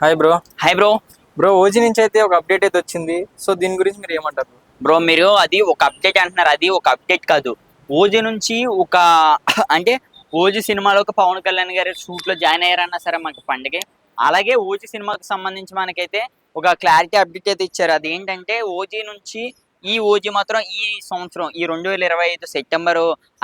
Hi bro. Hi bro. Bro OG నుంచి అయితే ఒక అప్డేట్ అయితే వచ్చింది. సో దీని గురించి మీరు ఏమంటారు? బ్రో మీరు అది ఒక అప్డేట్ అంటున్నారు, అది ఒక అప్డేట్ కాదు. ఓజీ నుంచి ఒక అంటే ఓజీ సినిమాలోకి పవన్ కళ్యాణ్ గారి షూట్ లో జాయిన్ అయ్యారన్నా సరే మనకి పండగే. అలాగే ఓజీ సినిమాకి సంబంధించి మనకైతే ఒక క్లారిటీ అప్డేట్ అయితే ఇచ్చారు. అది ఏంటంటే ఓజీ నుంచి ఈ ఓజీ మాత్రం ఈ సంవత్సరం ఈ 2025 సెప్టెంబర్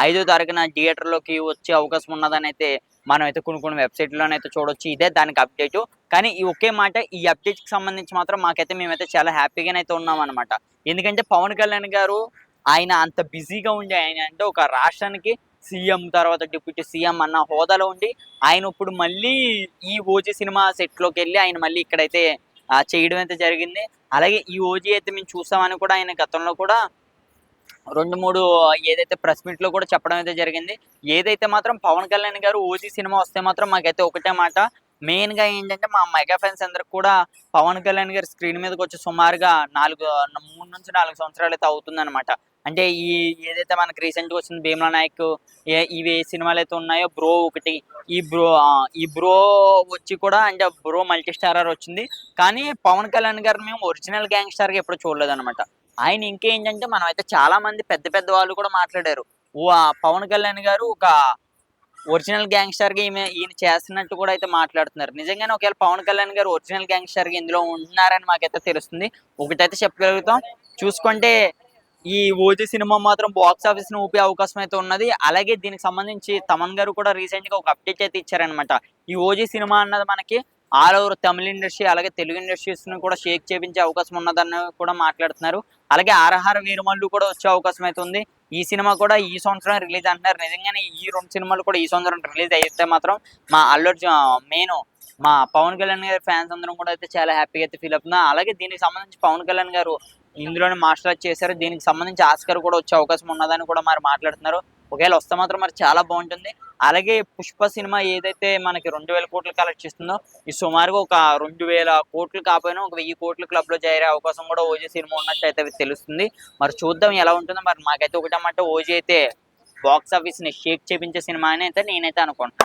5వ తారీఖున థియేటర్లోకి వచ్చే అవకాశం ఉన్నదని అయితే మనం అయితే కొన్ని వెబ్సైట్లోనైతే చూడొచ్చు. ఇదే దానికి అప్డేట్. కానీ ఈ ఒకే మాట, ఈ అప్డేట్ కి సంబంధించి మాత్రం మాకైతే మేమైతే చాలా హ్యాపీగానైతే ఉన్నాం అనమాట. ఎందుకంటే పవన్ కళ్యాణ్ గారు ఆయన అంత బిజీగా ఉండి, ఆయన అంటే ఒక రాష్ట్రానికి సీఎం తర్వాత డిప్యూటీ సీఎం అన్న హోదాలో ఉండి ఆయన ఇప్పుడు మళ్ళీ ఈ ఓజీ సినిమా సెట్ లోకి వెళ్ళి ఆయన మళ్ళీ ఇక్కడైతే చేయడం అయితే జరిగింది. అలాగే ఈ ఓజీ అయితే మేము చూసామని కూడా ఆయన గతంలో కూడా 2, 3 ఏదైతే ప్రెస్ మీట్ లో కూడా చెప్పడం అయితే జరిగింది. ఏదైతే మాత్రం పవన్ కళ్యాణ్ గారు ఓజీ సినిమా వస్తే మాత్రం మాకైతే ఒకటే మాట, మెయిన్ గా ఏంటంటే మా మెగా ఫ్యాన్స్ అందరికి కూడా పవన్ కళ్యాణ్ గారి స్క్రీన్ మీదకి వచ్చి సుమారుగా 3 నుంచి 4 సంవత్సరాలు అయితే అవుతుందన్నమాట. అంటే ఈ ఏదైతే మనకి రీసెంట్ గా వచ్చిన భీమ్లా నాయక్, ఇవి ఏ సినిమాలు అయితే ఉన్నాయో, బ్రో ఒకటి, ఈ బ్రో వచ్చి కూడా అంటే బ్రో మల్టీ స్టారర్ వచ్చింది. కానీ పవన్ కళ్యాణ్ గారిని మేము ఒరిజినల్ గ్యాంగ్స్టర్ గా ఎప్పుడు చూడలేదన్నమాట. ఆయన ఇంకేంటంటే మనం అయితే చాలా మంది పెద్ద పెద్ద వాళ్ళు కూడా మాట్లాడారు. పవన్ కళ్యాణ్ గారు ఒక ఒరిజినల్ గ్యాంగ్స్టర్ గా ఈయన చేస్తున్నట్టు కూడా అయితే మాట్లాడుతున్నారు. నిజంగానే ఒకవేళ పవన్ కళ్యాణ్ గారు ఒరిజినల్ గ్యాంగ్స్టర్ గా ఇందులో ఉన్నారని మాకైతే తెలుస్తుంది. ఒకటైతే చెప్పగలుగుతాం, చూసుకుంటే ఈ ఓజీ సినిమా మాత్రం బాక్స్ ఆఫీస్ ని ఊపే అవకాశం అయితే ఉన్నది. అలాగే దీనికి సంబంధించి తమన్ గారు కూడా రీసెంట్ గా ఒక అప్డేట్ అయితే ఇచ్చారనమాట. ఈ ఓజీ సినిమా అన్నది మనకి ఆల్ ఓవర్ తమిళ ఇండస్ట్రీ అలాగే తెలుగు ఇండస్ట్రీస్ ని కూడా షేక్ చేపించే అవకాశం ఉన్నదని కూడా మాట్లాడుతున్నారు. అలాగే ఆర్ఆర్ వీరమల్లు కూడా వచ్చే అవకాశం అయితే ఉంది. ఈ సినిమా కూడా ఈ సంవత్సరం రిలీజ్ అంటున్నారు. నిజంగానే ఈ 2 సినిమాలు కూడా ఈ సంవత్సరం రిలీజ్ అయితే మాత్రం మా మెయిన్ మా పవన్ కళ్యాణ్ గారి ఫ్యాన్స్ అందరం కూడా అయితే చాలా హ్యాపీగా అయితే ఫీల్ అవుతున్నా. అలాగే దీనికి సంబంధించి పవన్ కళ్యాణ్ గారు ఇందులోనే మాస్టర్ చేశారు. దీనికి సంబంధించి ఆస్కర్ కూడా వచ్చే అవకాశం ఉన్నదని కూడా మరి మాట్లాడుతున్నారు. ఒకవేళ వస్తే మాత్రం మరి చాలా బాగుంటుంది. అలాగే పుష్ప సినిమా ఏదైతే మనకి 2,000 కోట్లు కలెక్ట్ చేస్తుందో, ఈ సుమారుగా ఒక 2,000 కోట్లు కాకపోయినా ఒక 1000 కోట్ల క్లబ్ లో చేరే అవకాశం కూడా ఓజీ సినిమా ఉన్నట్టు అయితే తెలుస్తుంది. మరి చూద్దాం ఎలా ఉంటుందో. మరి మాకైతే ఒకటన్నమాట, ఓజీ అయితే బాక్స్ ఆఫీస్ ని షేక్ చేపించే సినిమా అని అయితే నేనైతే అనుకుంటున్నాను.